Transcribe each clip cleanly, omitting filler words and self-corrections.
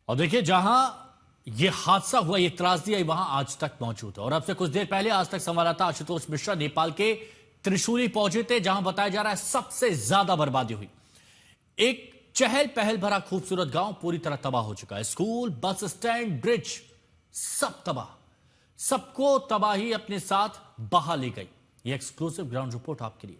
और देखिए, जहां ये हादसा हुआ, ये त्रासदी आई, वहां आज तक मौजूद है। और अब से कुछ देर पहले आज तक संवाददाता आशुतोष मिश्रा नेपाल के त्रिशूली पहुंचे थे, जहां बताया जा रहा है सबसे ज्यादा बर्बादी हुई। एक चहल पहल भरा खूबसूरत गांव पूरी तरह तबाह हो चुका है। स्कूल, बस स्टैंड, ब्रिज, सब तबाह। सबको तबाही अपने साथ बहा ले गई। ये एक्सक्लूसिव ग्राउंड रिपोर्ट आपके लिए।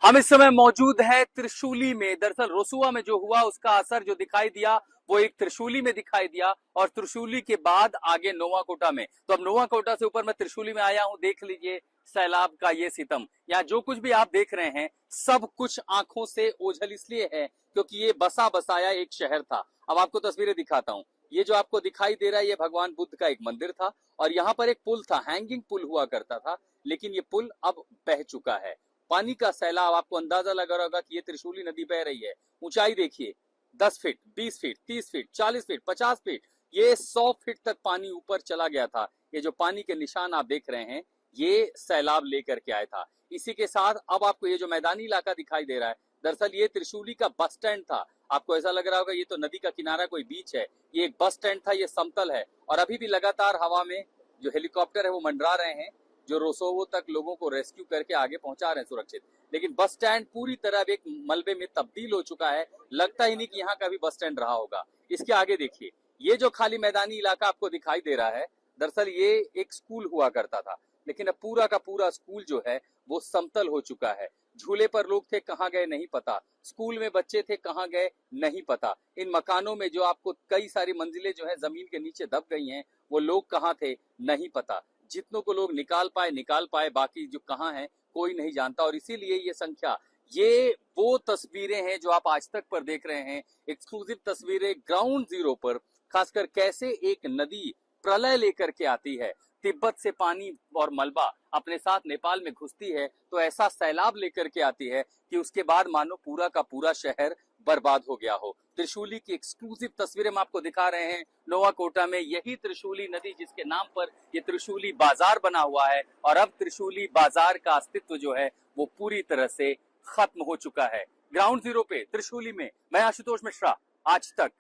हम इस समय मौजूद हैं त्रिशूली में। दरअसल रसुआ में जो हुआ उसका असर जो दिखाई दिया वो एक त्रिशूली में दिखाई दिया, और त्रिशूली के बाद आगे नोवाकोटा में। तो अब नोवाकोटा से ऊपर मैं त्रिशूली में आया हूं। देख लीजिए सैलाब का ये सितम। यहाँ जो कुछ भी आप देख रहे हैं सब कुछ आंखों से ओझल इसलिए है क्योंकि ये बसा बसाया एक शहर था। अब आपको तस्वीरें दिखाता हूँ। ये जो आपको दिखाई दे रहा है ये भगवान बुद्ध का एक मंदिर था, और यहाँ पर एक पुल था, हैंगिंग पुल हुआ करता था, लेकिन ये पुल अब बह चुका है। पानी का सैलाब, आपको अंदाजा लगा रहा होगा कि ये त्रिशूली नदी बह रही है। ऊंचाई देखिए, 10 feet, 20 feet, 30 feet, 40 feet, 50 feet, ये 100 फीट तक पानी ऊपर चला गया था। ये जो पानी के निशान आप देख रहे हैं ये सैलाब लेकर के आया था। इसी के साथ अब आपको ये जो मैदानी इलाका दिखाई दे रहा है, दरअसल ये त्रिशूली का बस स्टैंड था। आपको ऐसा लग रहा होगा ये तो नदी का किनारा, कोई बीच है। ये एक बस स्टैंड था, ये समतल है, और अभी भी लगातार हवा में जो हेलीकॉप्टर है वो मंडरा रहे हैं, जो रोसोवो तक लोगों को रेस्क्यू करके आगे पहुंचा रहे हैं सुरक्षित। लेकिन बस स्टैंड पूरी तरह एक मलबे में तब्दील हो चुका है। लगता ही नहीं कि यहाँ का भी बस स्टैंड रहा होगा। इसके आगे देखिए, ये जो खाली मैदानी इलाका आपको दिखाई दे रहा है, दरअसल ये एक स्कूल हुआ करता था, लेकिन अब पूरा का पूरा स्कूल जो है वो समतल हो चुका है। झूले पर लोग थे, कहाँ गए नहीं पता। स्कूल में बच्चे थे, कहाँ गए नहीं पता। इन मकानों में जो आपको कई सारी मंजिलें जो है जमीन के नीचे दब गई हैं, वो लोग कहाँ थे नहीं पता। जितनों को लोग निकाल पाए, बाकी जो कहाँ है कोई नहीं जानता। और इसीलिए ये संख्या, ये वो तस्वीरें हैं जो आप आज तक पर देख रहे हैं, एक्सक्लूसिव तस्वीरें ग्राउंड जीरो पर। खासकर कैसे एक नदी प्रलय लेकर के आती है, तिब्बत से पानी और मलबा अपने साथ नेपाल में घुसती है, तो ऐसा सैलाब लेकर के आती है कि उसके बाद मानो पूरा का पूरा शहर बर्बाद हो गया हो। त्रिशूली की एक्सक्लूसिव तस्वीरें हम आपको दिखा रहे हैं नोवाकोटा में। यही त्रिशूली नदी जिसके नाम पर ये त्रिशूली बाजार बना हुआ है, और अब त्रिशूली बाजार का अस्तित्व जो है वो पूरी तरह से खत्म हो चुका है। ग्राउंड जीरो पे त्रिशूली में मैं आशुतोष मिश्रा, आज तक।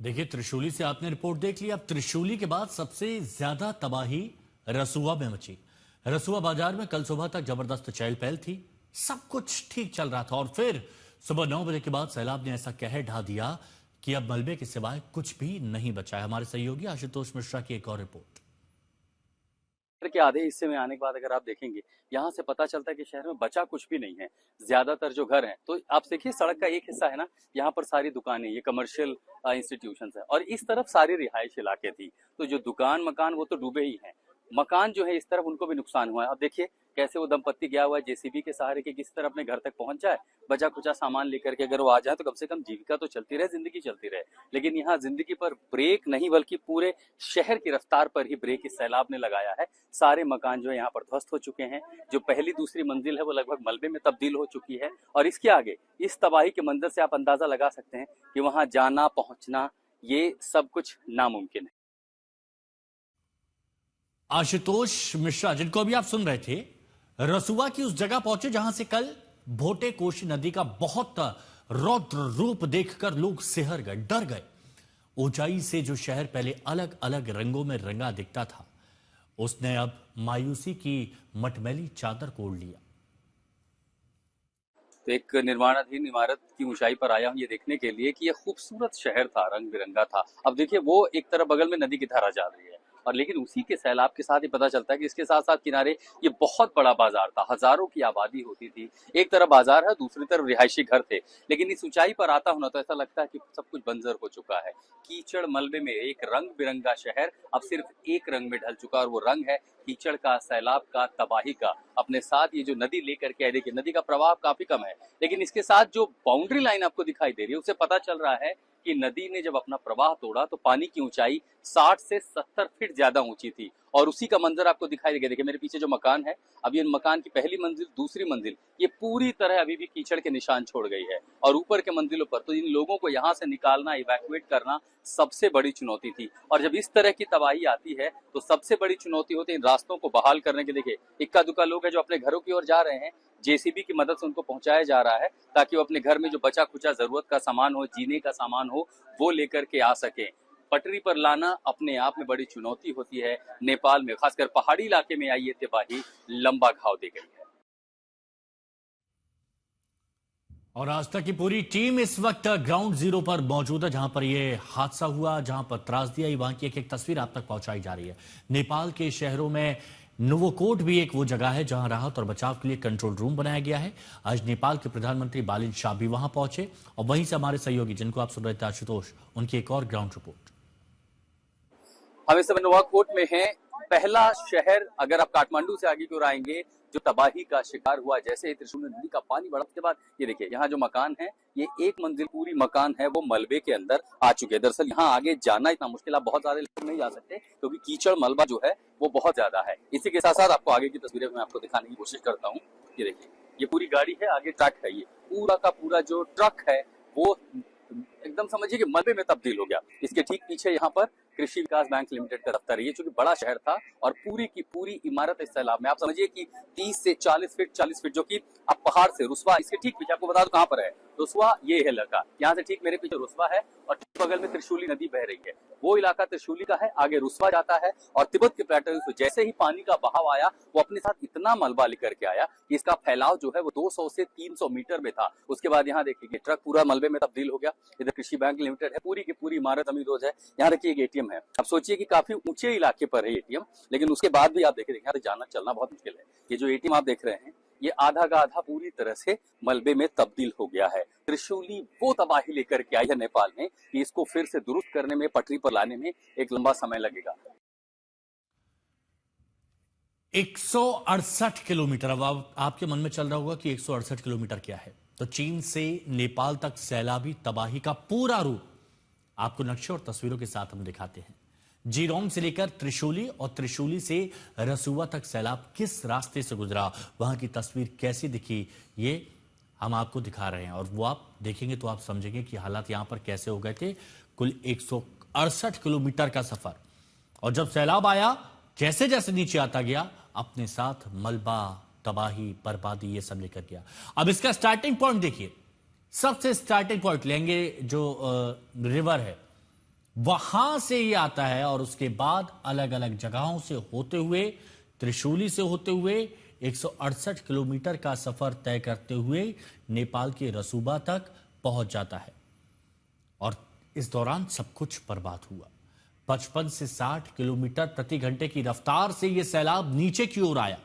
देखिए, त्रिशूली से आपने रिपोर्ट देख ली। अब त्रिशूली के बाद सबसे ज्यादा तबाही रसुआ में मची। रसुआ बाजार में कल सुबह तक जबरदस्त चहल पहल थी, सब कुछ ठीक चल रहा था, और फिर सुबह 9 बजे के बाद सैलाब ने ऐसा कहर ढा दिया कि अब मलबे के सिवाय कुछ भी नहीं बचा है। हमारे सहयोगी आशुतोष मिश्रा की एक और रिपोर्ट। शहर के आधे हिस्से में आने के बाद अगर आप देखेंगे, यहाँ से पता चलता है कि शहर में बचा कुछ भी नहीं है। ज्यादातर जो घर हैं, तो आप देखिए सड़क का एक हिस्सा है ना, यहाँ पर सारी दुकानें, ये कमर्शियल इंस्टीट्यूशंस है, और इस तरफ सारी रिहायश इलाके थी। तो जो दुकान मकान वो तो डूबे ही हैं। मकान जो है इस तरफ उनको भी नुकसान हुआ है। अब देखिए कैसे वो दंपत्ति गया हुआ है जेसीबी के सहारे के किस तरह अपने घर तक पहुंच जाए, बचा कुचा सामान लेकर के अगर वो आ जाए तो कम से कम जीविका तो चलती रहे, जिंदगी चलती रहे। लेकिन यहाँ जिंदगी पर ब्रेक नहीं बल्कि पूरे शहर की रफ्तार पर ही ब्रेक इस सैलाब ने लगाया है। सारे मकान जो है यहाँ पर ध्वस्त हो चुके हैं। जो पहली दूसरी मंजिल है वो लगभग मलबे में तब्दील हो चुकी है, और इसके आगे इस तबाही के मंजर से आप अंदाजा लगा सकते हैं कि वहां जाना पहुंचना ये सब कुछ नामुमकिन है। आशुतोष मिश्रा, जिनको अभी आप सुन रहे थे, रसुआ की उस जगह पहुंचे जहां से कल भोटे कोशी नदी का बहुत रौद्र रूप देखकर लोग सिहर गए, डर गए। ऊंचाई से जो शहर पहले अलग अलग रंगों में रंगा दिखता था, उसने अब मायूसी की मटमैली चादर को ओढ़ लिया। तो एक निर्माणाधीन इमारत की ऊंचाई पर आया हूं ये देखने के लिए कि ये खूबसूरत शहर था, रंग बिरंगा था। अब देखिए वो एक तरफ बगल में नदी की धारा जा रही है, और लेकिन उसी के सैलाब के साथ ही पता चलता है कि इसके साथ साथ किनारे ये बहुत बड़ा बाजार था, हजारों की आबादी होती थी। एक तरफ बाजार है, दूसरी तरफ रिहायशी घर थे। लेकिन इस ऊंचाई पर आता हूं ना तो ऐसा लगता है कि सब कुछ बंजर हो चुका है। कीचड़ मलबे में एक रंग बिरंगा शहर अब सिर्फ एक रंग में ढल चुका, और वो रंग है कीचड़ का, सैलाब का, तबाही का। अपने साथ ये जो नदी लेकर के आए, देखिए नदी का प्रवाह काफी कम है, लेकिन इसके साथ जो बाउंड्री लाइन आपको दिखाई दे रही है उससे पता चल रहा है कि नदी ने जब अपना प्रवाह तोड़ा तो पानी की ऊंचाई 60 से 70 फीट ज्यादा ऊंची थी, और उसी का मंजर आपको दिखाई देगा। देखिए मेरे पीछे जो मकान है, अब ये मकान की पहली मंजिल, दूसरी मंजिल, ये पूरी तरह अभी भी कीचड़ के निशान छोड़ गई है। और ऊपर के मंजिलों पर तो इन लोगों को यहाँ से निकालना, इवैक्यूएट करना सबसे बड़ी चुनौती थी। और जब इस तरह की तबाही आती है तो सबसे बड़ी चुनौती होती है इन रास्तों को बहाल करने की। देखिए इक्का दुक्का लोग हैं जो अपने घरों की ओर जा रहे हैं, जेसीबी की मदद से उनको पहुंचाया जा रहा है ताकि वो अपने घर में जो बचा खुचा जरूरत का सामान हो, जीने का सामान हो, वो लेकर के आ सके। पटरी पर लाना अपने आप में बड़ी चुनौती होती है। नेपाल में खासकर पहाड़ी इलाके में आई ये तबाही लंबा घाव दे गई है। और आज तक की पूरी टीम इस वक्त ग्राउंड जीरो पर मौजूद है, जहां पर यह हादसा हुआ, जहां पर त्रासदी आई, वहां की एक एक तस्वीर आप तक पहुंचाई जा रही है। नेपाल के शहरों में नुवोकोट भी एक वो जगह है जहां राहत और बचाव के लिए कंट्रोल रूम बनाया गया है। आज नेपाल के प्रधानमंत्री बालिन शाह भी वहां पहुंचे और वहीं से हमारे सहयोगी, जिनको आप सुन रहे थे, आशुतोष, उनकी एक और ग्राउंड रिपोर्ट। हम इस समय नुवाकोट में हैं। पहला शहर, अगर आप काठमांडू से आगे की ओर आएंगे, जो तबाही का शिकार हुआ। जैसे ही त्रिशूल नदी का पानी बढ़ा, उसके बाद ये देखिए यहाँ जो मकान है, ये एक मंजिल पूरी मकान है, वो मलबे के अंदर आ चुके हैं। दरअसल यहाँ आगे जाना इतना मुश्किल, आप बहुत सारे लोग नहीं जा सकते क्योंकि कीचड़ मलबा जो है वो बहुत ज्यादा है। इसी के साथ साथ आपको आगे की तस्वीरें मैं आपको दिखाने की कोशिश करता हूँ। ये देखिए, ये पूरी गाड़ी है, आगे ट्रक है। ये पूरा का पूरा जो ट्रक है वो एकदम समझिए कि मलबे में तब्दील हो गया। इसके ठीक पीछे यहाँ पर कृषि विकास बैंक लिमिटेड का दफ्तर है। ये चूंकि बड़ा शहर था और पूरी की पूरी इमारत इस सैलाब में, आप समझिए कि 30 से 40 फीट, जो कि अब पहाड़ से रुस्वा, इसके ठीक पीछे आपको बता दो कहाँ पर है रुस्वा, ये है इलाका। यहाँ से ठीक मेरे पीछे रुस्वा है और ठीक बगल में त्रिशूली नदी बह रही है। वो इलाका त्रिशूली का है, आगे रुस्वा जाता है। और तिब्बत के प्लेटो से जैसे ही पानी का बहाव आया, वो अपने साथ इतना मलबा लेकर के आया कि इसका फैलाव जो है वो 200 से 300 मीटर में था। उसके बाद यहाँ देखिए ट्रक पूरा मलबे में तब्दील हो गया। इधर कृषि बैंक लिमिटेड है, पूरी की पूरी इमारत अमीर रोज है। यहाँ देखिए एक एटीएम है। अब सोचिए कि काफी ऊंचे इलाके पर है एटीएम, लेकिन उसके बाद भी आप देखिए यहाँ जाना चलना बहुत मुश्किल है। ये जो एटीएम आप देख रहे हैं, ये आधा का आधा पूरी तरह से मलबे में तब्दील हो गया है। त्रिशूली वो तबाही लेकर के आई है नेपाल में कि इसको फिर से दुरुस्त करने में, पटरी पर लाने में एक लंबा समय लगेगा। 168 किलोमीटर। अब आपके मन में चल रहा होगा कि 168 किलोमीटर क्या है। तो चीन से नेपाल तक सैलाबी तबाही का पूरा रूप आपको नक्शे और तस्वीरों के साथ हम दिखाते हैं। जीरोंग से लेकर त्रिशूली और त्रिशूली से रसुआ तक सैलाब किस रास्ते से गुजरा, वहां की तस्वीर कैसी दिखी, ये हम आपको दिखा रहे हैं। और वो आप देखेंगे तो आप समझेंगे कि हालात यहां पर कैसे हो गए थे। कुल 168 किलोमीटर का सफर। और जब सैलाब आया, जैसे जैसे नीचे आता गया, अपने साथ मलबा, तबाही, बर्बादी, ये सब लेकर गया। अब इसका स्टार्टिंग पॉइंट देखिए। सबसे स्टार्टिंग पॉइंट लेंगे जो रिवर है, वहां से ये आता है और उसके बाद अलग अलग जगहों से होते हुए, त्रिशूली से होते हुए 168 किलोमीटर का सफर तय करते हुए नेपाल के रसूबा तक पहुंच जाता है। और इस दौरान सब कुछ बर्बाद हुआ। 55 से 60 किलोमीटर प्रति घंटे की रफ्तार से यह सैलाब नीचे की ओर आया।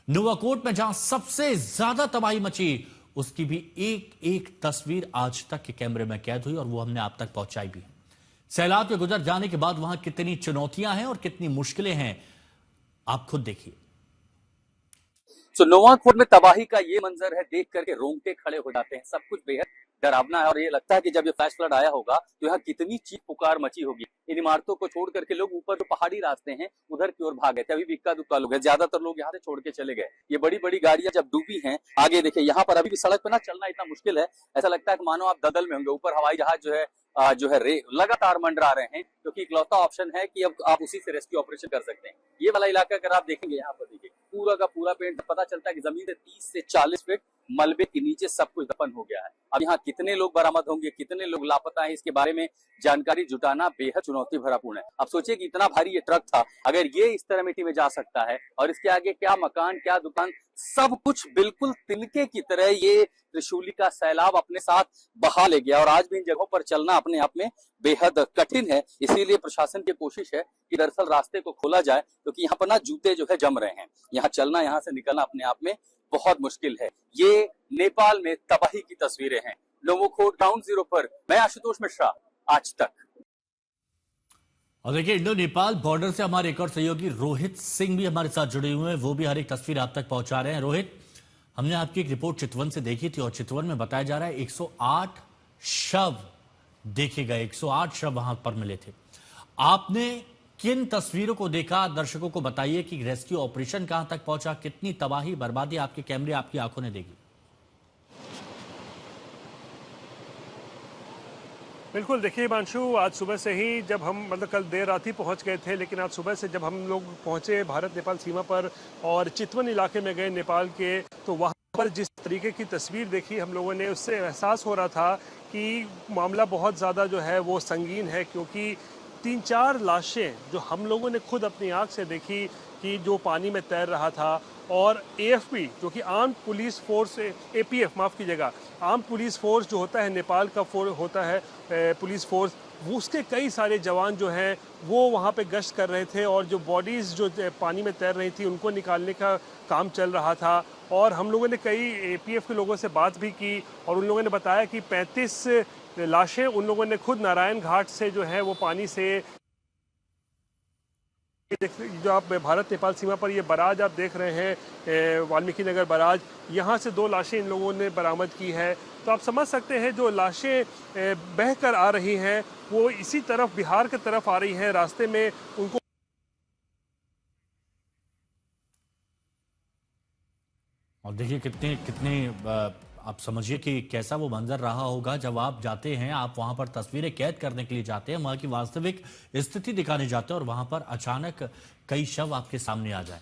नुवाकोट में जहां सबसे ज्यादा तबाही मची, उसकी भी एक एक तस्वीर आज तक के कैमरे में कैद हुई और वो हमने आप तक पहुंचाई भी है। सैलाब के गुजर जाने के बाद वहां कितनी चुनौतियां हैं और कितनी मुश्किलें हैं, आप खुद देखिए। नुवाकोट में तबाही का ये मंजर है, देख करके रोंगटे खड़े हो जाते हैं। सब कुछ बेहद डरावना है और ये लगता है कि जब ये फ्लैश फ्लड आया होगा तो यहाँ कितनी चीख पुकार मची होगी। इन इमारतों को छोड़ करके लोग ऊपर जो पहाड़ी रास्ते हैं उधर की ओर भाग गए थे। अभी भी इक्का दुक्का लोग हैं, ज्यादातर लोग यहाँ से छोड़ के चले गए। ये बड़ी बड़ी गाड़ियां जब डूबी हैं, आगे देखिए यहाँ पर अभी भी सड़क पर ना चलना इतना मुश्किल है, ऐसा लगता है कि मानो आप दलदल में होंगे। ऊपर हवाई जहाज जो है लगातार मंडरा रहे हैं, क्योंकि इकलौता ऑप्शन है कि अब आप उसी से रेस्क्यू ऑपरेशन कर सकते हैं। ये वाला इलाका अगर आप देखेंगे, यहाँ पर देखिए पूरा का पूरा पेड़, पता चलता है कि जमीन से 30 से 40 फीट मलबे के नीचे सब कुछ दफन हो गया है। अब यहाँ कितने लोग बरामद होंगे, कितने लोग लापता हैं, इसके बारे में जानकारी जुटाना बेहद चुनौती भरापूर्ण है। अब सोचिए कि इतना भारी ये ट्रक था, अगर ये इस तरह मिट्टी में जा सकता है और इसके आगे क्या मकान, क्या दुकान, सब कुछ बिल्कुल तिनके की तरह ये त्रिशूली का सैलाब अपने साथ बहा ले गया। और आज भी इन जगहों पर चलना अपने आप में बेहद कठिन है। इसीलिए प्रशासन की कोशिश है कि दरअसल रास्ते को खोला जाए, क्योंकि यहाँ पर ना जूते जो है जम रहे हैं। यहाँ चलना, यहाँ से निकलना अपने आप में बहुत मुश्किल है। ये नेपाल में तबाही की तस्वीरें हैं। नुवाकोट ग्राउंड जीरो पर मैं आशुतोष मिश्रा, आज तक। और देखिए, इंडो नेपाल बॉर्डर से हमारे एक और सहयोगी रोहित सिंह भी हमारे साथ जुड़े हुए हैं। वो भी हर एक तस्वीर आप तक पहुंचा रहे हैं। रोहित, हमने आपकी एक रिपोर्ट चितवन से देखी थी और चितवन में बताया जा रहा है 108 शव देखे गए, 108 शव वहां पर मिले थे। आपने किन तस्वीरों को देखा, दर्शकों को बताइए कि रेस्क्यू ऑपरेशन कहां तक पहुंचा, कितनी तबाही बर्बादी आपके कैमरे, आपकी आंखों ने देखी। बिल्कुल, देखिए हिमांशु, आज सुबह से ही जब हम मतलब कल देर रात ही पहुंच गए थे, लेकिन आज सुबह से जब हम लोग पहुंचे भारत नेपाल सीमा पर और चितवन इलाके में गए नेपाल के, तो वहां पर जिस तरीके की तस्वीर देखी हम लोगों ने, उससे एहसास हो रहा था कि मामला बहुत ज़्यादा जो है वो संगीन है, क्योंकि 3-4 लाशें जो हम लोगों ने खुद अपनी आंख से देखी कि जो पानी में तैर रहा था, और एएफपी जो कि आर्म पुलिस फोर्स, एपीएफ माफ़ कीजिएगा, आर्म पुलिस फोर्स जो होता है नेपाल का होता है पुलिस फोर्स, वो उसके कई सारे जवान जो हैं वो वहाँ पे गश्त कर रहे थे, और जो बॉडीज़ जो पानी में तैर रही थी उनको निकालने का काम चल रहा था। और हम लोगों ने कई एपीएफ के लोगों से बात भी की, और उन लोगों ने बताया कि 35 लाशें उन लोगों ने खुद नारायण घाट से जो है वो पानी से, जो आप भारत नेपाल सीमा पर ये बराज आप देख रहे हैं, वाल्मीकि नगर बराज, यहाँ से 2 लाशें इन लोगों ने बरामद की है। तो आप समझ सकते हैं जो लाशें बह कर आ रही हैं वो इसी तरफ बिहार की तरफ आ रही हैं, रास्ते में उनको। और देखिए कितने कितने आप समझिए कि कैसा वो मंजर रहा होगा जब आप जाते हैं, आप वहां पर तस्वीरें कैद करने के लिए जाते हैं, वहां की वास्तविक स्थिति दिखाने जाते हैं और वहां पर अचानक कई शव आपके सामने आ जाए।